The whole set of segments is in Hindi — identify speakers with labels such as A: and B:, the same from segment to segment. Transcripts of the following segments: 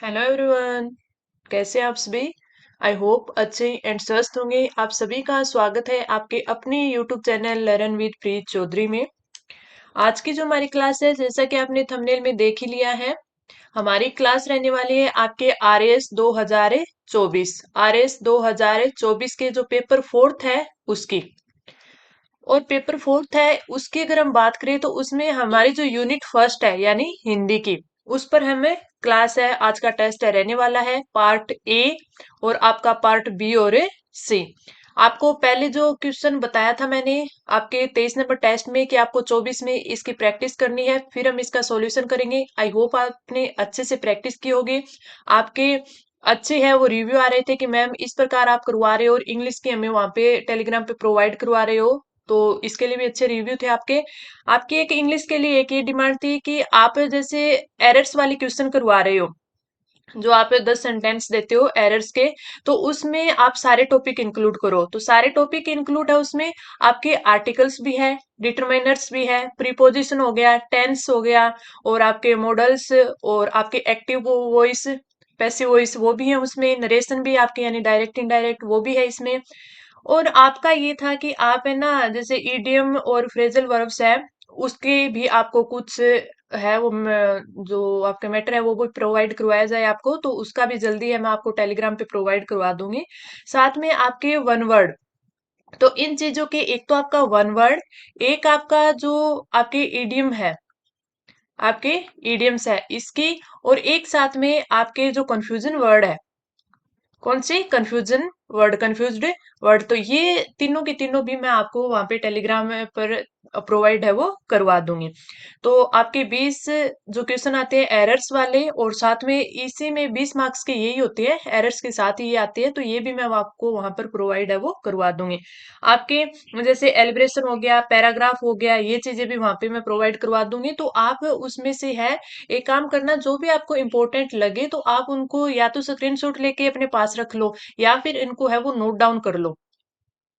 A: Hello everyone. कैसे हैं आप सभी? आई होप अच्छे एंड स्वस्थ होंगे। आप सभी का स्वागत है आपके अपने यूट्यूब चैनल लर्न विद प्रीत चौधरी में। आज की जो हमारी क्लास है, जैसा कि आपने थंबनेल में देख ही लिया है, हमारी क्लास रहने वाली है आपके आर एस 2024। आर एस 2024 के जो पेपर फोर्थ है उसकी। और पेपर फोर्थ है उसकी अगर हम बात करें तो उसमें हमारी जो यूनिट फर्स्ट है यानी हिंदी की, उस पर हमें क्लास है। आज का टेस्ट है रहने वाला है पार्ट ए और आपका पार्ट बी और सी। आपको पहले जो क्वेश्चन बताया था मैंने आपके 23 नंबर टेस्ट में कि आपको 24 में इसकी प्रैक्टिस करनी है, फिर हम इसका सॉल्यूशन करेंगे। आई होप आपने अच्छे से प्रैक्टिस की होगी। आपके अच्छे है वो रिव्यू आ रहे थे कि मैम इस प्रकार आप करवा रहे हो और इंग्लिश की हमें वहां पे टेलीग्राम पे प्रोवाइड करवा रहे हो, तो इसके लिए भी अच्छे रिव्यू थे आपके। आपकी एक इंग्लिश के लिए एक ये डिमांड थी कि आप जैसे एरर्स वाली क्वेश्चन करवा रहे हो, जो आप 10 सेंटेंस देते हो एरर्स के, तो उसमें आप सारे टॉपिक इंक्लूड करो। तो सारे टॉपिक इंक्लूड है उसमें, आपके आर्टिकल्स भी है, डिटरमाइनर्स भी है, प्रीपोजिशन हो गया, टेंस हो गया, और आपके मॉडल्स, और आपके एक्टिव वॉइस, पैसिव वॉइस वो भी है उसमें, नरेशन भी आपके यानी डायरेक्ट इनडायरेक्ट वो भी है इसमें। और आपका ये था कि आप है ना जैसे ईडियम और फ्रेजल वर्ब्स है, उसके भी आपको कुछ है वो जो आपके मैटर है वो भी प्रोवाइड करवाया जाए आपको, तो उसका भी जल्दी है मैं आपको टेलीग्राम पे प्रोवाइड करवा दूंगी। साथ में आपके वन वर्ड, तो इन चीजों के एक तो आपका वन वर्ड, एक आपका जो आपके ईडियम है, आपके ईडियम्स है इसकी, और एक साथ में आपके जो कंफ्यूजन वर्ड है, कौन सी कंफ्यूजन वर्ड, कंफ्यूज्ड वर्ड, तो ये तीनों की तीनों भी मैं आपको वहां पे टेलीग्राम पर प्रोवाइड है वो करवा दूंगी। तो आपके 20 जो क्वेश्चन आते हैं एरर्स वाले, और साथ में इसी में 20 मार्क्स के यही होते हैं, एरर्स के साथ ही ये आती है, तो ये भी मैं आपको वहां पर प्रोवाइड है वो करवा दूंगी। आपके जैसे एलिब्रेशन हो गया, पैराग्राफ हो गया, ये चीजें भी वहां पे मैं प्रोवाइड करवा दूंगी। तो आप उसमें से है एक काम करना, जो भी आपको इम्पोर्टेंट लगे तो आप उनको या तो स्क्रीनशॉट लेके अपने पास रख लो, या फिर इनको है वो नोट डाउन कर लो।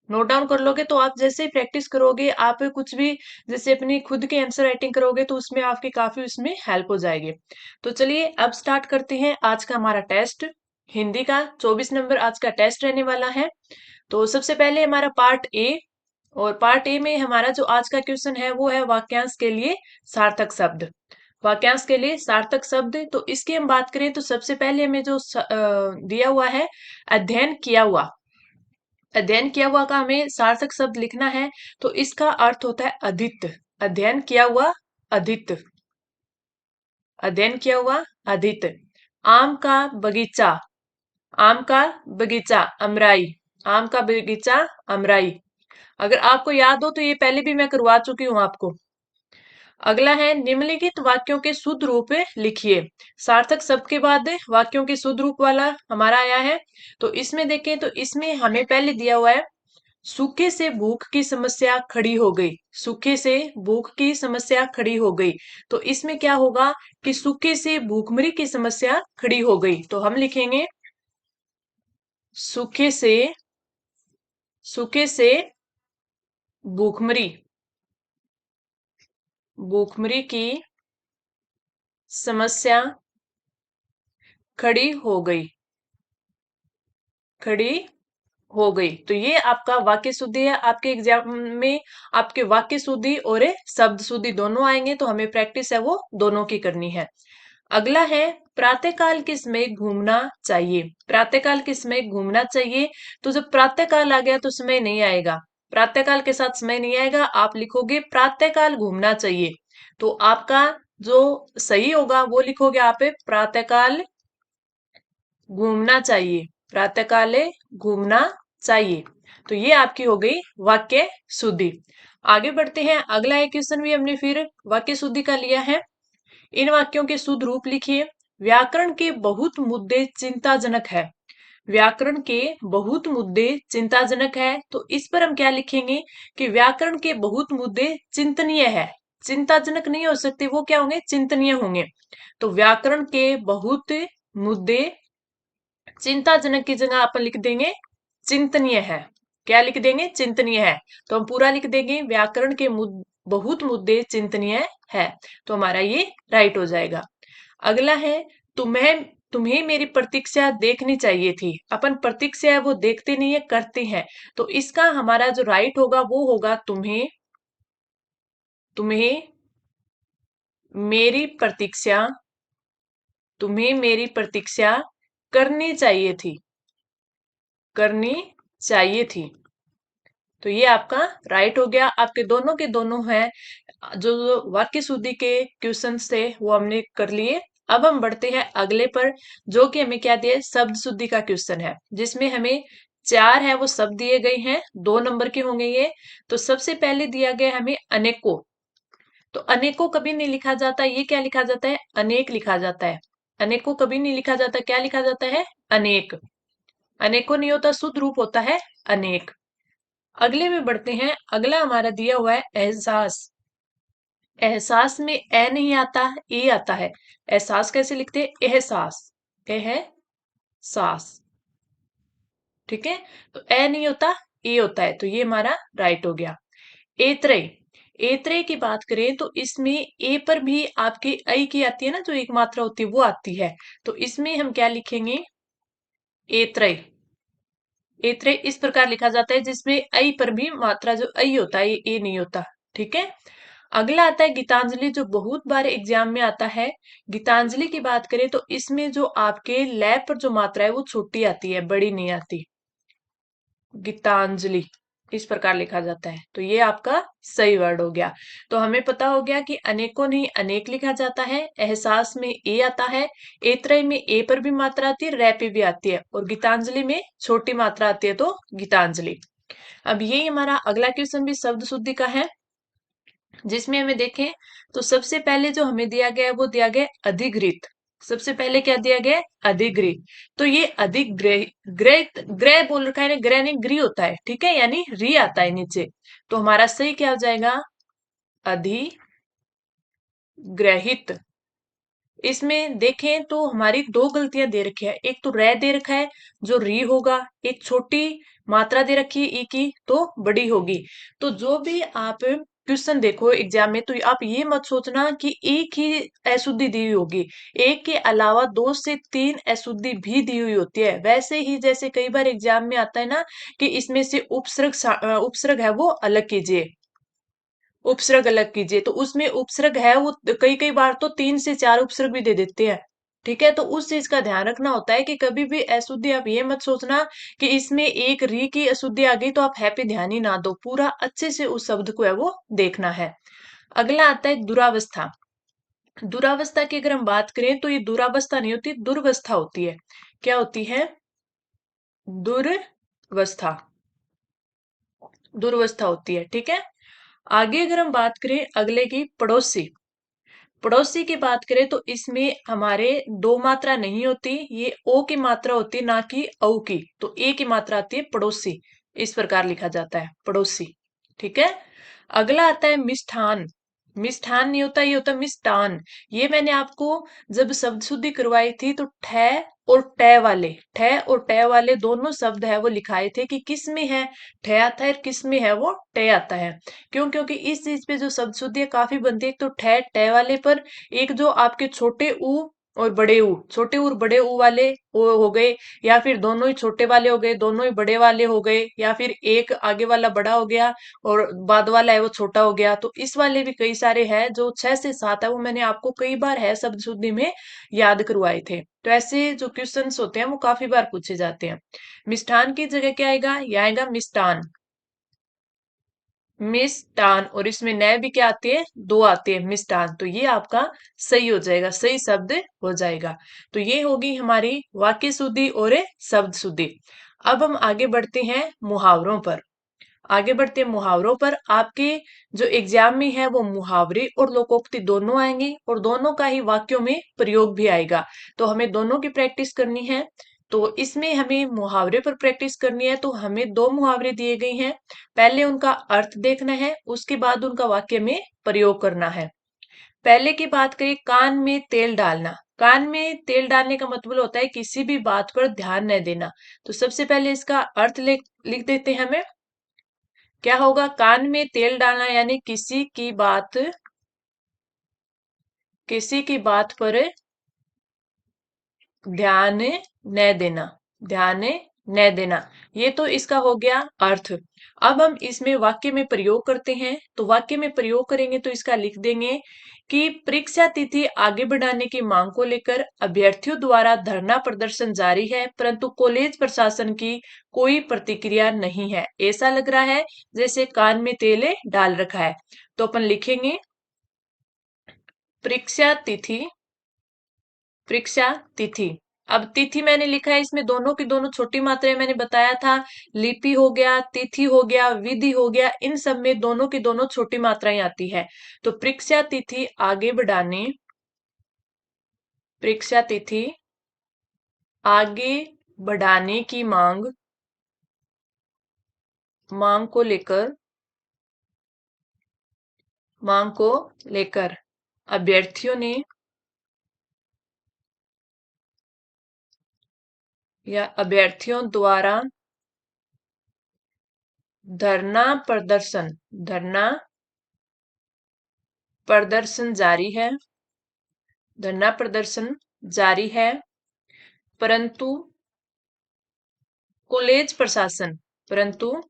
A: नोट डाउन कर लोगे तो आप जैसे ही प्रैक्टिस करोगे, आप कुछ भी जैसे अपनी खुद की आंसर राइटिंग करोगे तो उसमें आपकी काफी उसमें हेल्प हो जाएगी। तो चलिए अब स्टार्ट करते हैं आज का हमारा टेस्ट। हिंदी का 24 नंबर आज का टेस्ट रहने वाला है। तो सबसे पहले हमारा पार्ट ए, और पार्ट ए में हमारा जो आज का क्वेश्चन है वो है वाक्यांश के लिए सार्थक शब्द। वाक्यांश के लिए सार्थक शब्द, तो इसकी हम बात करें तो सबसे पहले हमें जो दिया हुआ है अध्ययन किया हुआ, अध्ययन किया हुआ का हमें सार्थक शब्द लिखना है। तो इसका अर्थ होता है अधीत। अध्ययन किया हुआ अधीत, अध्ययन किया हुआ अधीत। आम का बगीचा, आम का बगीचा अमराई, आम का बगीचा अमराई। अगर आपको याद हो तो ये पहले भी मैं करवा चुकी हूँ आपको। अगला है निम्नलिखित वाक्यों के शुद्ध रूप लिखिए। सार्थक शब्द के बाद वाक्यों के शुद्ध रूप वाला हमारा आया है। तो इसमें देखें तो इसमें हमें पहले दिया हुआ है सूखे से भूख की समस्या खड़ी हो गई। सूखे से भूख की समस्या खड़ी हो गई, तो इसमें क्या होगा कि सूखे से भूखमरी की समस्या खड़ी हो गई, तो हम लिखेंगे सूखे से, सूखे से भूखमरी, भूखमरी की समस्या खड़ी हो गई, खड़ी हो गई। तो ये आपका वाक्य शुद्धि है। आपके एग्जाम में आपके वाक्य शुद्धि और शब्द शुद्धि दोनों आएंगे, तो हमें प्रैक्टिस है वो दोनों की करनी है। अगला है प्रातःकाल के समय घूमना चाहिए। प्रातःकाल के समय घूमना चाहिए, तो जब प्रातःकाल आ गया तो समय नहीं आएगा, प्रातःकाल के साथ समय नहीं आएगा, आप लिखोगे प्रातःकाल घूमना चाहिए। तो आपका जो सही होगा वो लिखोगे आप प्रातःकाल घूमना चाहिए, प्रातःकाल घूमना चाहिए। तो ये आपकी हो गई वाक्य शुद्धि। आगे बढ़ते हैं, अगला एक क्वेश्चन भी हमने फिर वाक्य शुद्धि का लिया है। इन वाक्यों के शुद्ध रूप लिखिए। व्याकरण के बहुत मुद्दे चिंताजनक है। व्याकरण के बहुत मुद्दे चिंताजनक है, तो इस पर हम क्या लिखेंगे कि व्याकरण के बहुत मुद्दे चिंतनीय है। चिंताजनक नहीं हो सकते, वो क्या होंगे, चिंतनीय होंगे। तो व्याकरण के बहुत मुद्दे चिंताजनक की जगह अपन लिख देंगे चिंतनीय है। क्या लिख देंगे, चिंतनीय है। तो हम पूरा लिख देंगे व्याकरण के बहुत मुद्दे चिंतनीय है, तो हमारा ये राइट हो जाएगा। अगला है तुम्हें तुम्हें मेरी प्रतीक्षा देखनी चाहिए थी। अपन प्रतीक्षा है वो देखते नहीं है, करते हैं। तो इसका हमारा जो राइट होगा वो होगा तुम्हें तुम्हें मेरी प्रतीक्षा तुम्हें मेरी प्रतीक्षा करनी चाहिए थी। करनी चाहिए थी। तो ये आपका राइट हो गया। आपके दोनों के दोनों हैं। जो वाक्य शुद्धि के क्वेश्चंस थे वो हमने कर लिए। अब हम बढ़ते हैं अगले पर, जो कि हमें क्या दिया है, शब्द शुद्धि का क्वेश्चन है, जिसमें हमें चार है वो शब्द दिए गए हैं, 2 नंबर के होंगे ये। तो सबसे पहले दिया गया है हमें अनेकों। तो अनेकों कभी नहीं लिखा जाता, ये क्या लिखा जाता है, अनेक लिखा जाता है। अनेकों कभी नहीं लिखा जाता, क्या लिखा जाता है, अनेक। अनेकों नहीं होता, शुद्ध रूप होता है अनेक। अगले में बढ़ते हैं। अगला हमारा दिया हुआ है एहसास। एहसास में ए नहीं आता, ए आता है। एहसास कैसे लिखते हैं, एहसास, एहसास। ठीक है। तो ए नहीं होता, ए होता है। तो ये हमारा राइट हो गया। एतरे। एतरे की बात करें तो इसमें ए पर भी आपकी ऐ की आती है ना, जो एक मात्रा होती है वो आती है। तो इसमें हम क्या लिखेंगे, एतरे। एतरे इस प्रकार लिखा जाता है, जिसमें ऐ पर भी मात्रा जो ऐ होता है, ये ए नहीं होता। ठीक है। अगला आता है गीतांजलि, जो बहुत बार एग्जाम में आता है। गीतांजलि की बात करें तो इसमें जो आपके लैब पर जो मात्रा है वो छोटी आती है, बड़ी नहीं आती। गीतांजलि इस प्रकार लिखा जाता है। तो ये आपका सही वर्ड हो गया। तो हमें पता हो गया कि अनेकों नहीं अनेक लिखा जाता है, एहसास में ए आता है, एत्रय में ए पर भी मात्रा आती है, रै पे भी आती है, और गीतांजलि में छोटी मात्रा आती है, तो गीतांजलि। अब ये हमारा अगला क्वेश्चन भी शब्द शुद्धि का है, जिसमें हमें देखें तो सबसे पहले जो हमें दिया गया है वो दिया गया है अधिग्रहित। सबसे पहले क्या दिया गया है, अधिग्रहित। तो ये अधिग्रह ग्रह ग्रह बोल रखा है ना, ग्रह नहीं गृह होता है। ठीक है, यानी री आता है नीचे। तो हमारा सही क्या हो जाएगा, अधिग्रहित। इसमें देखें तो हमारी दो गलतियां दे रखी है। एक तो रै दे रखा है जो री होगा, एक छोटी मात्रा दे रखी है ई की, तो बड़ी होगी। तो जो भी आप क्वेश्चन देखो एग्जाम में, तो आप ये मत सोचना कि एक ही अशुद्धि दी हुई होगी। एक के अलावा 2 से 3 अशुद्धि भी दी हुई होती है। वैसे ही जैसे कई बार एग्जाम में आता है ना कि इसमें से उपसर्ग है वो अलग कीजिए, उपसर्ग अलग कीजिए। तो उसमें उपसर्ग है वो कई कई बार तो 3 से 4 उपसर्ग भी दे देते हैं। ठीक है। तो उस चीज का ध्यान रखना होता है कि कभी भी अशुद्धि आप ये मत सोचना कि इसमें एक री की अशुद्धि आ गई तो आप है पे ध्यान ही ना दो, पूरा अच्छे से उस शब्द को है वो देखना है। अगला आता है दुरावस्था। दुरावस्था की अगर हम बात करें तो ये दुरावस्था नहीं होती, दुर्वस्था होती है। क्या होती है, दुर्वस्था। दुर्वस्था होती है। ठीक है। आगे अगर हम बात करें अगले की, पड़ोसी। पड़ोसी की बात करें तो इसमें हमारे दो मात्रा नहीं होती, ये ओ की मात्रा होती है, ना कि औ की। तो ए की मात्रा आती है पड़ोसी, इस प्रकार लिखा जाता है पड़ोसी। ठीक है। अगला आता है मिष्ठान। मिष्ठान नहीं होता, ये होता है मिष्टान। ये मैंने आपको जब शब्द शुद्धि करवाई थी तो ठे और टे वाले दोनों शब्द है वो लिखाए थे कि किस में है ठे आता है और किस में है वो टे आता है। क्यों, क्योंकि इस चीज पे जो शब्द शुद्धि काफी बनती है। एक तो ठे टे वाले पर, एक जो आपके छोटे ऊ और बड़े ऊ, छोटे ऊ और बड़े ऊ वाले वो हो गए, या फिर दोनों ही छोटे वाले हो गए, दोनों ही बड़े वाले हो गए, या फिर एक आगे वाला बड़ा हो गया और बाद वाला है वो छोटा हो गया। तो इस वाले भी कई सारे हैं, जो 6 से 7 है वो मैंने आपको कई बार है शब्द शुद्धि में याद करवाए थे। तो ऐसे जो क्वेश्चंस होते हैं वो काफी बार पूछे जाते हैं। मिष्ठान की जगह क्या आएगा, ये आएगा मिष्टान। मिष्टान, और इसमें नए भी क्या आते हैं, 2 आते हैं, मिष्टान। तो ये आपका सही हो जाएगा, सही शब्द हो जाएगा। तो ये होगी हमारी वाक्य शुद्धि और शब्द शुद्धि। अब हम आगे बढ़ते हैं मुहावरों पर। आगे बढ़ते हैं मुहावरों पर। आपके जो एग्जाम में है वो मुहावरे और लोकोक्ति दोनों आएंगे, और दोनों का ही वाक्यों में प्रयोग भी आएगा। तो हमें दोनों की प्रैक्टिस करनी है। तो इसमें हमें मुहावरे पर प्रैक्टिस करनी है। तो हमें 2 मुहावरे दिए गए हैं, पहले उनका अर्थ देखना है, उसके बाद उनका वाक्य में प्रयोग करना है। पहले की बात करें, कान में तेल डालना। कान में तेल डालने का मतलब होता है किसी भी बात पर ध्यान न देना। तो सबसे पहले इसका अर्थ लिख देते हैं हमें। क्या होगा, कान में तेल डालना यानी किसी की बात पर ध्यान न देना, ध्यान न देना। ये तो इसका हो गया अर्थ। अब हम इसमें वाक्य में प्रयोग करते हैं, तो वाक्य में प्रयोग करेंगे तो इसका लिख देंगे कि परीक्षा तिथि आगे बढ़ाने की मांग को लेकर अभ्यर्थियों द्वारा धरना प्रदर्शन जारी है, परंतु कॉलेज प्रशासन की कोई प्रतिक्रिया नहीं है। ऐसा लग रहा है जैसे कान में तेल डाल रखा है। तो अपन लिखेंगे परीक्षा तिथि, परीक्षा तिथि। अब तिथि मैंने लिखा है, इसमें दोनों की दोनों छोटी मात्राएं मैंने बताया था। लिपि हो गया, तिथि हो गया, विधि हो गया, इन सब में दोनों की दोनों छोटी मात्राएं आती है। तो परीक्षा तिथि आगे बढ़ाने, परीक्षा तिथि आगे बढ़ाने की मांग, मांग को लेकर, मांग को लेकर अभ्यर्थियों ने या अभ्यर्थियों द्वारा धरना प्रदर्शन, धरना प्रदर्शन जारी है, धरना प्रदर्शन जारी है, परंतु कॉलेज प्रशासन, परंतु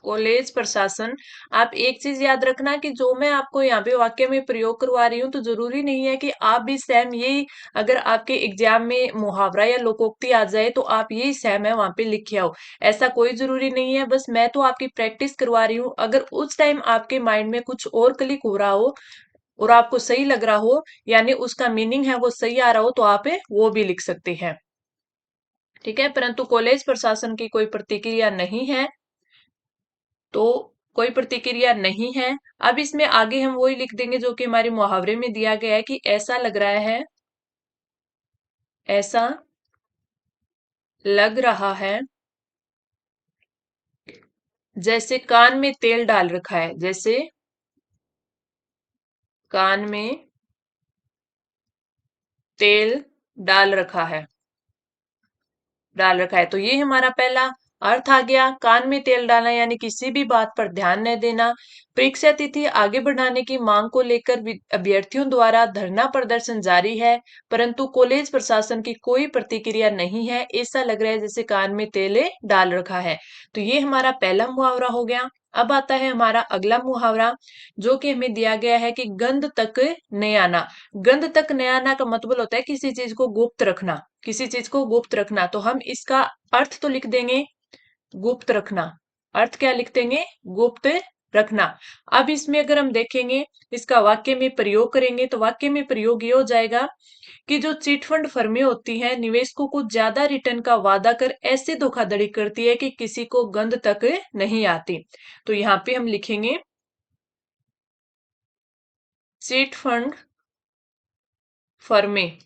A: कॉलेज प्रशासन। आप एक चीज याद रखना कि जो मैं आपको यहाँ पे वाक्य में प्रयोग करवा रही हूँ, तो जरूरी नहीं है कि आप भी सेम यही, अगर आपके एग्जाम में मुहावरा या लोकोक्ति आ जाए तो आप यही सेम है वहां पे लिखे आओ। ऐसा कोई जरूरी नहीं है, बस मैं तो आपकी प्रैक्टिस करवा रही हूँ। अगर उस टाइम आपके माइंड में कुछ और क्लिक हो रहा हो और आपको सही लग रहा हो, यानी उसका मीनिंग है वो सही आ रहा हो, तो आप वो भी लिख सकते हैं। ठीक है, परंतु कॉलेज प्रशासन की कोई प्रतिक्रिया नहीं है, तो कोई प्रतिक्रिया नहीं है। अब इसमें आगे हम वही लिख देंगे जो कि हमारे मुहावरे में दिया गया है कि ऐसा लग रहा है, ऐसा लग रहा है जैसे कान में तेल डाल रखा है, जैसे कान में तेल डाल रखा है, डाल रखा है। तो ये हमारा पहला अर्थ आ गया, कान में तेल डालना यानी किसी भी बात पर ध्यान न देना। परीक्षा तिथि आगे बढ़ाने की मांग को लेकर अभ्यर्थियों द्वारा धरना प्रदर्शन जारी है, परंतु कॉलेज प्रशासन की कोई प्रतिक्रिया नहीं है। ऐसा लग रहा है जैसे कान में तेल डाल रखा है। तो ये हमारा पहला मुहावरा हो गया। अब आता है हमारा अगला मुहावरा, जो कि हमें दिया गया है कि गंध तक न आना। गंध तक न आना का मतलब होता है किसी चीज को गुप्त रखना, किसी चीज को गुप्त रखना। तो हम इसका अर्थ तो लिख देंगे गुप्त रखना। अर्थ क्या लिख देंगे? गुप्त रखना। अब इसमें अगर हम देखेंगे, इसका वाक्य में प्रयोग करेंगे, तो वाक्य में प्रयोग ये हो जाएगा कि जो चिटफंड फर्में होती हैं, निवेशकों को ज्यादा रिटर्न का वादा कर ऐसे धोखाधड़ी करती है कि किसी को गंध तक नहीं आती। तो यहाँ पे हम लिखेंगे चिटफंड फर्में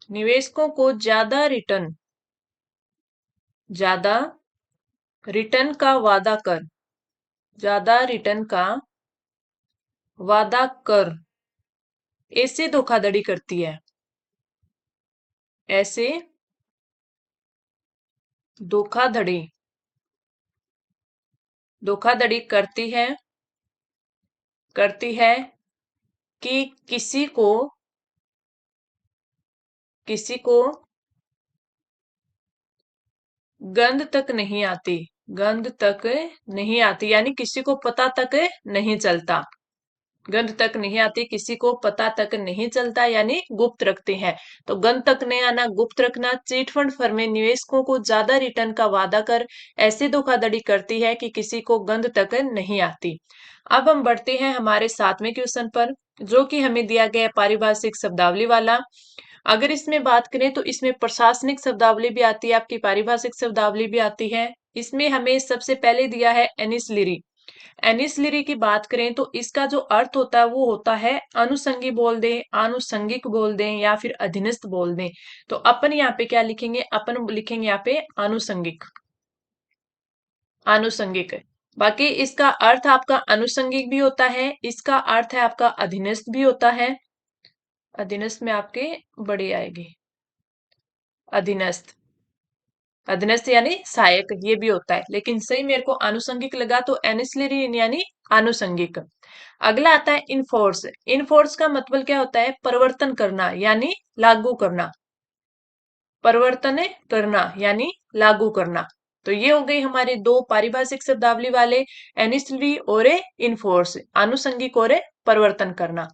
A: निवेशकों को ज्यादा रिटर्न, ज्यादा रिटर्न का वादा कर, ज्यादा रिटर्न का वादा कर ऐसे धोखाधड़ी करती है, ऐसे धोखाधड़ी, धोखाधड़ी करती है कि किसी को गंध तक नहीं आती, गंध तक नहीं आती यानी किसी को पता तक नहीं चलता। गंध तक नहीं आती, किसी को पता तक नहीं चलता, यानी गुप्त रखते हैं। तो गंध तक नहीं आना, गुप्त रखना। चिटफंड फर्में निवेशकों को ज्यादा रिटर्न का वादा कर ऐसे धोखाधड़ी करती है कि किसी को गंध तक नहीं आती। अब हम बढ़ते हैं हमारे 7वें क्वेश्चन पर, जो कि हमें दिया गया है पारिभाषिक शब्दावली वाला। अगर इसमें बात करें तो इसमें प्रशासनिक शब्दावली भी आती है, आपकी पारिभाषिक शब्दावली भी आती है। इसमें हमें सबसे पहले दिया है एनिसलिरी। एनिसलिरी की बात करें तो इसका जो अर्थ होता है वो होता है अनुसंगी बोल दें, आनुषंगिक बोल दें, या फिर अधीनस्थ बोल दें। तो अपन यहाँ पे क्या लिखेंगे? अपन लिखेंगे यहाँ पे आनुषंगिक, आनुषंगिक। बाकी इसका अर्थ आपका अनुसंगिक भी होता है, इसका अर्थ है आपका अधीनस्थ भी होता है। अधीनस्थ में आपके बड़ी आएगी, अधीनस्थ। अधीनस्थ यानी सहायक, ये भी होता है, लेकिन सही मेरे को आनुषंगिक लगा तो एनिसिलरी यानी आनुषंगिक। अगला आता है इनफोर्स। इनफोर्स का मतलब क्या होता है? परिवर्तन करना यानी लागू करना। परिवर्तन करना यानी लागू करना। तो ये हो गई हमारे दो पारिभाषिक शब्दावली वाले, एनिसिलरी और इनफोर्स, आनुषंगिक और परिवर्तन करना।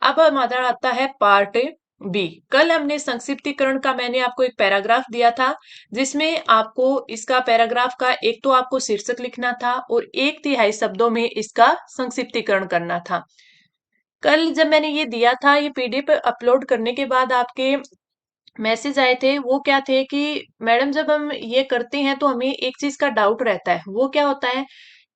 A: अब हमारा आता है पार्ट बी। कल हमने संक्षिप्तीकरण का मैंने आपको एक पैराग्राफ दिया था, जिसमें आपको इसका पैराग्राफ का एक तो आपको शीर्षक लिखना था और 1/3 शब्दों में इसका संक्षिप्तीकरण करना था। कल जब मैंने ये दिया था, ये पीडीएफ अपलोड करने के बाद आपके मैसेज आए थे, वो क्या थे कि मैडम जब हम ये करते हैं तो हमें एक चीज का डाउट रहता है। वो क्या होता है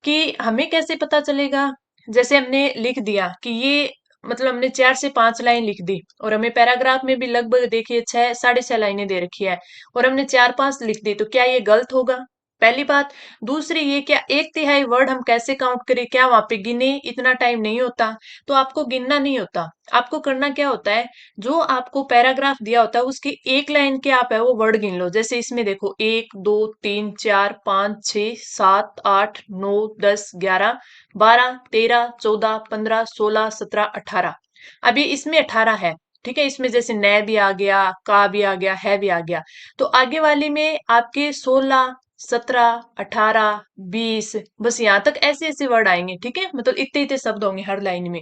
A: कि हमें कैसे पता चलेगा? जैसे हमने लिख दिया कि ये, मतलब हमने 4 से 5 लाइन लिख दी और हमें पैराग्राफ में भी लगभग देखिए 6 साढ़े 6 लाइनें दे रखी है और हमने 4 5 लिख दी, तो क्या ये गलत होगा? पहली बात। दूसरी, ये क्या 1/3 वर्ड हम कैसे काउंट करें? क्या वहां पे गिने? इतना टाइम नहीं होता। तो आपको गिनना नहीं होता। आपको करना क्या होता है, जो आपको पैराग्राफ दिया होता है उसकी एक लाइन के आप है वो वर्ड गिन लो। जैसे इसमें देखो 1 2 3 4 5 6 7 8 9 10 11 12 13 14 15 16 17 18। अभी इसमें 18 है। ठीक है, इसमें जैसे न भी आ गया, का भी आ गया, है भी आ गया। तो आगे वाली में आपके 16 17 18 20, बस यहाँ तक ऐसे ऐसे वर्ड आएंगे। ठीक है, मतलब इतने इतने शब्द होंगे हर लाइन में।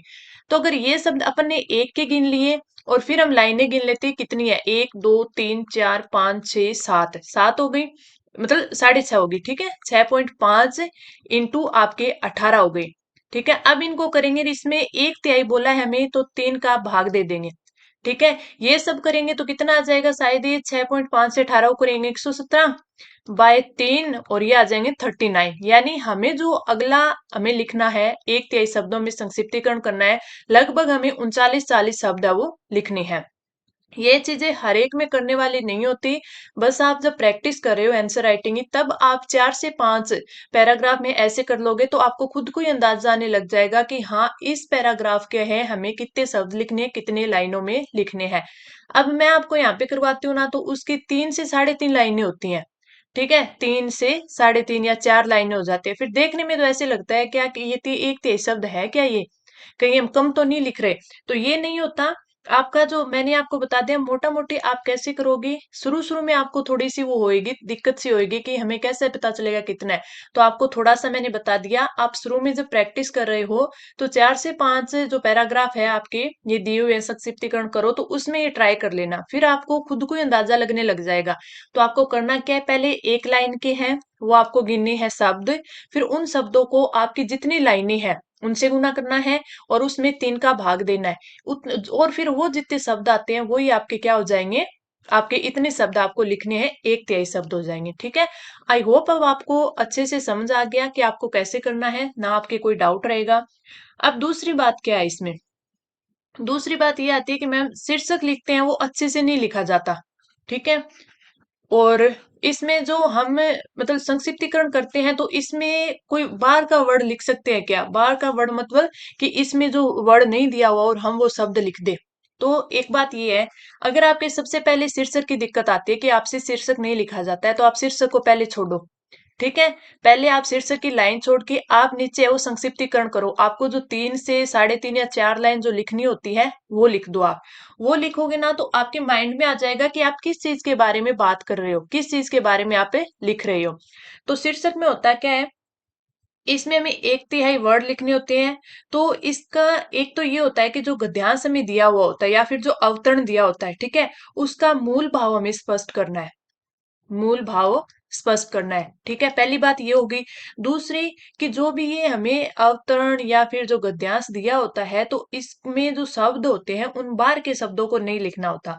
A: तो अगर ये शब्द अपन ने एक के गिन लिए और फिर हम लाइनें गिन लेते हैं, कितनी है? 1 2 3 4 5 6 7, 7 हो गई, मतलब 6.5 होगी। ठीक है, 6.5 इंटू आपके 18 हो गई। ठीक है, अब इनको करेंगे, इसमें 1/3 बोला है हमें तो 3 का भाग दे देंगे। ठीक है, ये सब करेंगे तो कितना आ जाएगा? शायद ये 6.5 से 18 को करेंगे 117 बाय 3 और ये आ जाएंगे 39। यानी हमें जो अगला हमें लिखना है, 1/3 शब्दों में संक्षिप्तीकरण करना है, लगभग हमें 39 40 शब्द है वो लिखने हैं। ये चीजें हर एक में करने वाली नहीं होती। बस आप जब प्रैक्टिस कर रहे हो आंसर राइटिंग की, तब आप 4 से 5 पैराग्राफ में ऐसे कर लोगे तो आपको खुद को ही अंदाजा आने लग जाएगा कि हाँ, इस पैराग्राफ के हैं हमें कितने शब्द लिखने हैं, कितने लाइनों में लिखने हैं। अब मैं आपको यहाँ पे करवाती हूँ ना, तो उसकी 3 से 3.5 लाइनें होती हैं। ठीक है, 3 से 3.5 या 4 लाइनें हो जाती है। फिर देखने में तो ऐसे लगता है क्या कि ये 1/3 शब्द है क्या, ये कहीं हम कम तो नहीं लिख रहे? तो ये नहीं होता। आपका जो मैंने आपको बता दिया, मोटा मोटी आप कैसे करोगे, शुरू शुरू में आपको थोड़ी सी वो होएगी, दिक्कत सी होएगी कि हमें कैसे पता चलेगा कितना है। तो आपको थोड़ा सा मैंने बता दिया, आप शुरू में जब प्रैक्टिस कर रहे हो तो 4 से 5 जो पैराग्राफ है आपके ये दिए हुए संक्षिप्तीकरण करो, तो उसमें ये ट्राई कर लेना, फिर आपको खुद को ही अंदाजा लगने लग जाएगा। तो आपको करना क्या है, पहले एक लाइन के हैं वो आपको गिनने हैं शब्द, फिर उन शब्दों को आपकी जितनी लाइनें हैं उनसे गुना करना है और उसमें 3 का भाग देना है। और फिर वो जितने शब्द आते हैं वही आपके क्या हो जाएंगे, आपके इतने शब्द आपको लिखने हैं, 1/3 शब्द हो जाएंगे। ठीक है, आई होप अब आपको अच्छे से समझ आ गया कि आपको कैसे करना है, ना आपके कोई डाउट रहेगा। अब दूसरी बात क्या है इसमें, दूसरी बात ये आती है कि मैम शीर्षक लिखते हैं वो अच्छे से नहीं लिखा जाता। ठीक है, और इसमें जो हम मतलब संक्षिप्तीकरण करते हैं तो इसमें कोई बाहर का वर्ड लिख सकते हैं क्या? बाहर का वर्ड मतलब कि इसमें जो वर्ड नहीं दिया हुआ और हम वो शब्द लिख दे। तो एक बात ये है, अगर आपके सबसे पहले शीर्षक की दिक्कत आती है कि आपसे शीर्षक नहीं लिखा जाता है, तो आप शीर्षक को पहले छोड़ो। ठीक है, पहले आप शीर्षक की लाइन छोड़ के आप नीचे वो संक्षिप्तीकरण करो। आपको जो 3 से 3.5 या 4 लाइन जो लिखनी होती है वो लिख दो आप। वो लिखोगे ना तो आपके माइंड में आ जाएगा कि आप किस चीज के बारे में बात कर रहे हो, किस चीज के बारे में आप लिख रहे हो। तो शीर्षक में होता क्या है, इसमें हमें 1/3 वर्ड लिखने होते हैं। तो इसका एक तो ये होता है कि जो गद्यांश हमें दिया हुआ होता है या फिर जो अवतरण दिया होता है, ठीक है, उसका मूल भाव हमें स्पष्ट करना है। मूल भाव स्पष्ट करना है। ठीक है, पहली बात ये होगी। दूसरी, कि जो भी ये हमें अवतरण या फिर जो गद्यांश दिया होता है तो इसमें जो शब्द होते हैं उन बार के शब्दों को नहीं लिखना होता।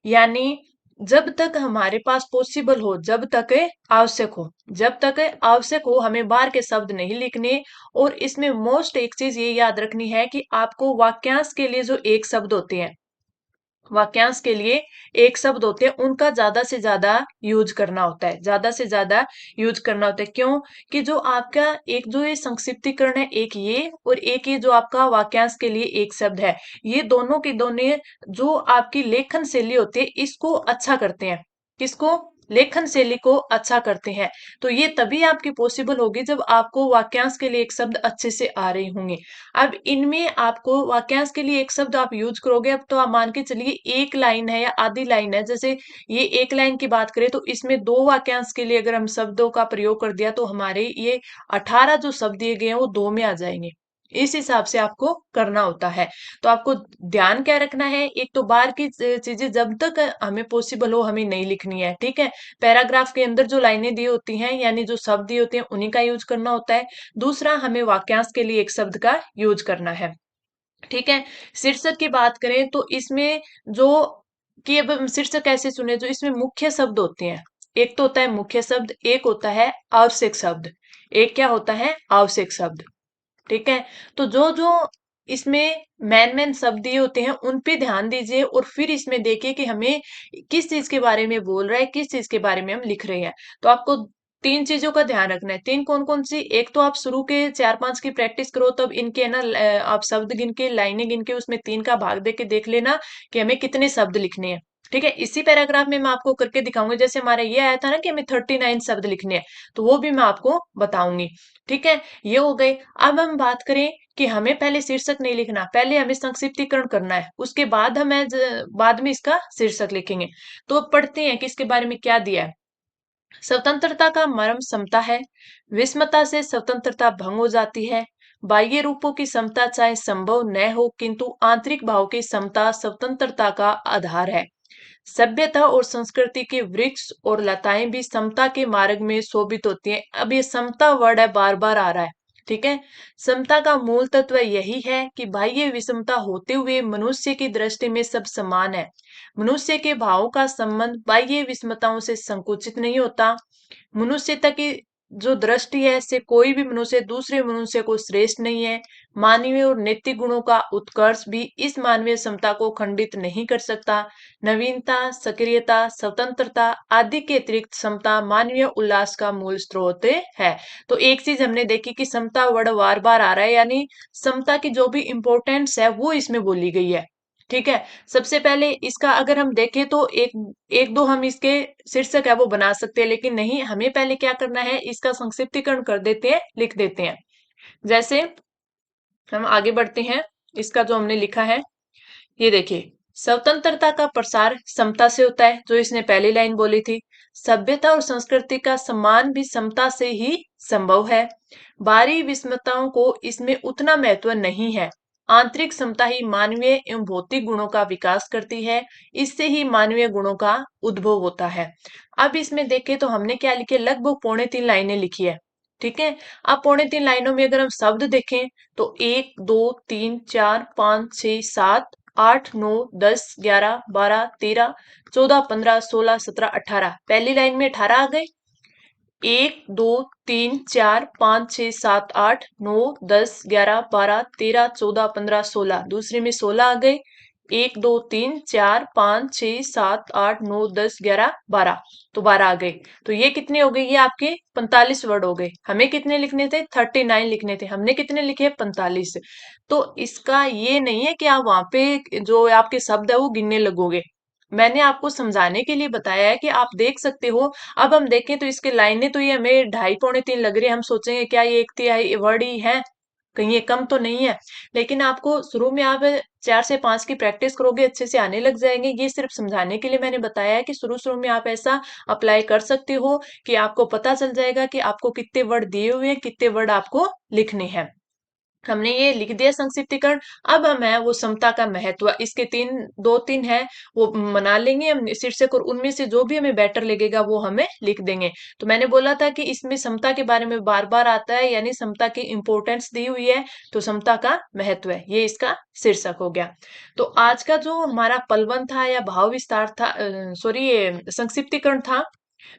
A: यानी जब तक हमारे पास पॉसिबल हो, जब तक आवश्यक हो, जब तक आवश्यक हो हमें बाहर के शब्द नहीं लिखने। और इसमें मोस्ट एक चीज ये याद रखनी है कि आपको वाक्यांश के लिए जो एक शब्द होते हैं, वाक्यांश के लिए एक शब्द होते हैं, उनका ज्यादा से ज्यादा यूज करना होता है, ज्यादा से ज्यादा यूज करना होता है। क्यों? कि जो आपका एक जो ये संक्षिप्तीकरण है, एक ये और एक ये जो आपका वाक्यांश के लिए एक शब्द है, ये दोनों के दोनों जो आपकी लेखन शैली होती है इसको अच्छा करते हैं। किसको? लेखन शैली को अच्छा करते हैं। तो ये तभी आपकी पॉसिबल होगी जब आपको वाक्यांश के लिए एक शब्द अच्छे से आ रहे होंगे। अब इनमें आपको वाक्यांश के लिए एक शब्द आप यूज करोगे, अब तो आप मान के चलिए एक लाइन है या आधी लाइन है, जैसे ये एक लाइन की बात करें तो इसमें दो वाक्यांश के लिए अगर हम शब्दों का प्रयोग कर दिया तो हमारे ये 18 जो शब्द दिए गए हैं वो दो में आ जाएंगे। इस हिसाब से आपको करना होता है। तो आपको ध्यान क्या रखना है, एक तो बाहर की चीजें जब तक हमें पॉसिबल हो हमें नहीं लिखनी है, ठीक है। पैराग्राफ के अंदर जो लाइनें दी होती हैं यानी जो शब्द दिए होते हैं उन्हीं का यूज करना होता है। दूसरा, हमें वाक्यांश के लिए एक शब्द का यूज करना है, ठीक है। शीर्षक की बात करें तो इसमें जो कि अब हम शीर्षक कैसे चुने, जो इसमें मुख्य शब्द होते हैं। एक तो होता है मुख्य शब्द, एक होता है आवश्यक शब्द। एक क्या होता है, आवश्यक शब्द, ठीक है। तो जो जो इसमें मेन मेन शब्द दिए होते हैं उन पे ध्यान दीजिए और फिर इसमें देखिए कि हमें किस चीज के बारे में बोल रहा है, किस चीज के बारे में हम लिख रहे हैं। तो आपको तीन चीजों का ध्यान रखना है। तीन कौन कौन सी, एक तो आप शुरू के 4-5 की प्रैक्टिस करो, तब इनके है ना आप शब्द गिन के, लाइनें गिन के उसमें तीन का भाग दे के देख लेना कि हमें कितने शब्द लिखने हैं, ठीक है। इसी पैराग्राफ में मैं आपको करके दिखाऊंगी, जैसे हमारा ये आया था ना कि हमें 39 शब्द लिखने हैं, तो वो भी मैं आपको बताऊंगी, ठीक है। ये हो गए। अब हम बात करें कि हमें पहले शीर्षक नहीं लिखना, पहले हमें संक्षिप्तीकरण करना है, उसके बाद हमें बाद में इसका शीर्षक लिखेंगे। तो अब पढ़ते हैं कि इसके बारे में क्या दिया है। स्वतंत्रता का मर्म समता है, विषमता से स्वतंत्रता भंग हो जाती है। बाह्य रूपों की समता चाहे संभव न हो, किंतु आंतरिक भाव की समता स्वतंत्रता का आधार है। सभ्यता और संस्कृति के वृक्ष और लताएं भी समता के मार्ग में शोभित होती हैं। अब ये समता वर्ड है, बार बार आ रहा है, ठीक है। समता का मूल तत्व यही है कि बाह्य विषमता होते हुए मनुष्य की दृष्टि में सब समान है। मनुष्य के भावों का संबंध बाह्य विषमताओं से संकुचित नहीं होता। मनुष्यता की जो दृष्टि है से कोई भी मनुष्य दूसरे मनुष्य को श्रेष्ठ नहीं है। मानवीय और नैतिक गुणों का उत्कर्ष भी इस मानवीय समता को खंडित नहीं कर सकता। नवीनता, सक्रियता, स्वतंत्रता आदि के अतिरिक्त समता मानवीय उल्लास का मूल स्रोत है। तो एक चीज हमने देखी कि समता वर्ड बार बार आ रहा है, यानी समता की जो भी इंपॉर्टेंस है वो इसमें बोली गई है, ठीक है। सबसे पहले इसका अगर हम देखें तो एक एक दो हम इसके शीर्षक है वो बना सकते हैं, लेकिन नहीं, हमें पहले क्या करना है, इसका संक्षिप्तीकरण कर देते हैं, लिख देते हैं। जैसे हम आगे बढ़ते हैं, इसका जो हमने लिखा है ये देखिए। स्वतंत्रता का प्रसार समता से होता है, जो इसने पहली लाइन बोली थी। सभ्यता और संस्कृति का सम्मान भी समता से ही संभव है। बाहरी विषमताओं को इसमें उतना महत्व नहीं है। आंतरिक समता ही मानवीय एवं भौतिक गुणों का विकास करती है। इससे ही मानवीय गुणों का उद्भव होता है। अब इसमें देखें तो हमने क्या लिखे, लगभग 3.25 लाइनें लिखी है, ठीक है। अब 3.25 लाइनों में अगर हम शब्द देखें तो 1 2 3 4 5 6 7 8 9 10 11 12 13 14 15 16 17 18। पहली लाइन में 18 आ गए। 1 2 3 4 5 6 7 8 9 10 11 12 13 14 15 16। दूसरे में 16 आ गए। 1 2 3 4 5 6 7 8 9 10 11 12। तो 12 आ गए। तो ये कितने हो गए, ये आपके 45 वर्ड हो गए। हमें कितने लिखने थे, 39 लिखने थे, हमने कितने लिखे, 45। तो इसका ये नहीं है कि आप वहां पे जो आपके शब्द है वो गिनने लगोगे। मैंने आपको समझाने के लिए बताया है कि आप देख सकते हो। अब हम देखें तो इसके लाइनें तो ये हमें 2.5-3 लग रही है, हम सोचेंगे क्या ये 1 तिहाई वर्ड ही है, कहीं ये कम तो नहीं है। लेकिन आपको शुरू में आप 4 से 5 की प्रैक्टिस करोगे, अच्छे से आने लग जाएंगे। ये सिर्फ समझाने के लिए मैंने बताया है कि शुरू शुरू में आप ऐसा अप्लाई कर सकते हो कि आपको पता चल जाएगा कि आपको कितने वर्ड दिए हुए हैं, कितने वर्ड आपको लिखने हैं। हमने ये लिख दिया संक्षिप्तीकरण। अब हम है वो समता का महत्व, इसके दो तीन है वो बना लेंगे हम शीर्षक, और उनमें से जो भी हमें बेटर लगेगा वो हमें लिख देंगे। तो मैंने बोला था कि इसमें समता के बारे में बार बार आता है, यानी समता की इंपॉर्टेंस दी हुई है, तो समता का महत्व है, ये इसका शीर्षक हो गया। तो आज का जो हमारा पलवन था या भाव विस्तार था, सॉरी ये संक्षिप्तीकरण था,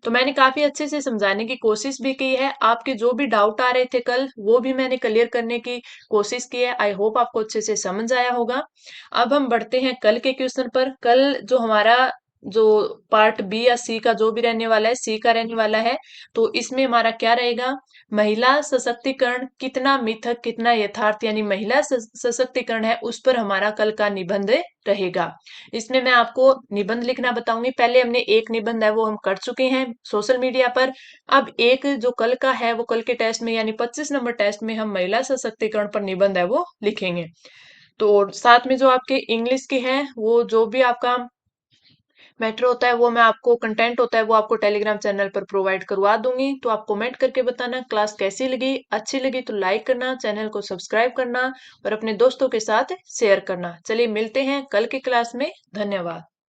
A: तो मैंने काफी अच्छे से समझाने की कोशिश भी की है। आपके जो भी डाउट आ रहे थे कल, वो भी मैंने क्लियर करने की कोशिश की है। आई होप आपको अच्छे से समझ आया होगा। अब हम बढ़ते हैं कल के क्वेश्चन पर। कल जो हमारा जो पार्ट बी या सी का जो भी रहने वाला है, सी का रहने वाला है। तो इसमें हमारा क्या रहेगा, महिला सशक्तिकरण कितना मिथक कितना यथार्थ, यानी महिला सशक्तिकरण है उस पर हमारा कल का निबंध रहेगा। इसमें मैं आपको निबंध लिखना बताऊंगी। पहले हमने एक निबंध है वो हम कर चुके हैं सोशल मीडिया पर। अब एक जो कल का है वो कल के टेस्ट में यानी 25 नंबर टेस्ट में हम महिला सशक्तिकरण पर निबंध है वो लिखेंगे। तो साथ में जो आपके इंग्लिश के हैं वो जो भी आपका मैटर होता है वो मैं आपको कंटेंट होता है वो आपको टेलीग्राम चैनल पर प्रोवाइड करवा दूंगी। तो आप कमेंट करके बताना क्लास कैसी लगी, अच्छी लगी तो लाइक करना, चैनल को सब्सक्राइब करना और अपने दोस्तों के साथ शेयर करना। चलिए मिलते हैं कल की क्लास में। धन्यवाद।